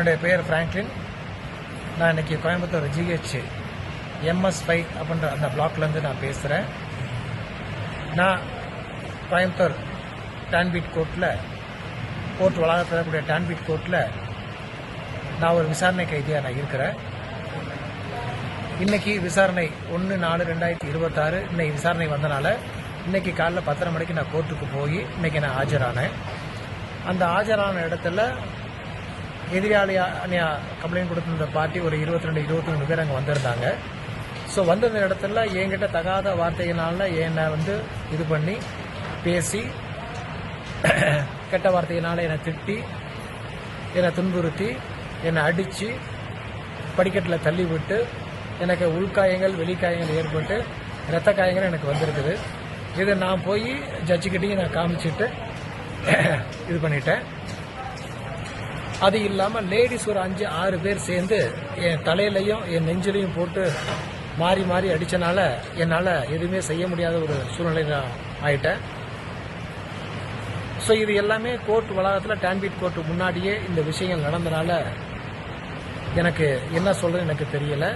என்னுடைய பெயர் ஃப்ராங்க்லின். நான் இன்றைக்கி கோயம்புத்தூர் ஜிஹெச் MS5 அப்படின்ற அந்த பிளாக்லேருந்து நான் பேசுகிறேன். நான் கோயம்புத்தூர் டான்பீட் கோர்ட் வளாகத்தில் இருக்கக்கூடிய டான்பீட் கோர்ட்டில் நான் ஒரு விசாரணை கைதியாக நான் இருக்கிறேன். இன்றைக்கி விசாரணை 1/4/2026 இன்னைக்கு விசாரணை வந்தனால இன்றைக்கி காலைல 10:30 மணிக்கு நான் கோர்ட்டுக்கு போய் இன்றைக்கி நான் ஆஜரானேன். அந்த ஆஜரான இடத்துல எதிராளியாக கம்ப்ளைண்ட் கொடுத்திருந்த பார்ட்டி ஒரு 22-23 பேர் அங்கே வந்திருந்தாங்க. ஸோ வந்திருந்த இடத்துல என்கிட்ட தகாத வார்த்தையினால என்னை இது பண்ணி பேசி கெட்ட வார்த்தையினால் என்னை திட்டி என்னை துன்புறுத்தி என்னை அடித்து படிக்கட்டில் தள்ளி விட்டு எனக்கு உள்காயங்கள் வெளிக்காயங்கள் ஏற்பட்டு இரத்த காயங்கள் எனக்கு வந்திருக்குது. இதை நான் போய் ஜட்ஜுக்கிட்டையும் நான் காமிச்சிட்டு இது பண்ணிட்டேன். அது இல்லாமல் லேடிஸ் ஒரு 5-6 பேர் சேர்ந்து என் தலையிலையும் என் நெஞ்சிலையும் போட்டு மாறி மாறி அடித்தனால என்னால் எதுவுமே செய்ய முடியாத ஒரு சூழ்நிலை நான் ஆயிட்டேன். ஸோ இது எல்லாமே கோர்ட் வளாகத்தில் டான்பீட் கோர்ட்டு முன்னாடியே இந்த விஷயங்கள் நடந்தனால எனக்கு என்ன சொல்கிறது எனக்கு தெரியலை.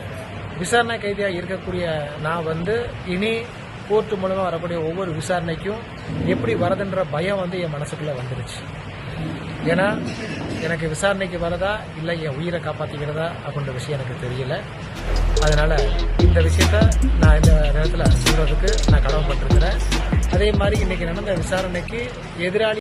விசாரணை கைதியாக இருக்கக்கூடிய நான் இனி கோர்ட்டு மூலமாக வரக்கூடிய ஒவ்வொரு விசாரணைக்கும் எப்படி வரதுன்ற பயம் என் மனசுக்குள்ளே வந்துருச்சு. ஏன்னா எனக்கு விசாரணைக்கு வரதா இல்லை என் உயிரை காப்பாற்றிக்கிறதா அப்படின்ற விஷயம் எனக்கு தெரியல. அதனால் இந்த விஷயத்த நான் இந்த நேரத்தில் சொல்கிறதுக்கு நான் கடமைப்பட்டிருக்கிறேன். அதே மாதிரி இன்றைக்கி நடந்த விசாரணைக்கு எதிராளி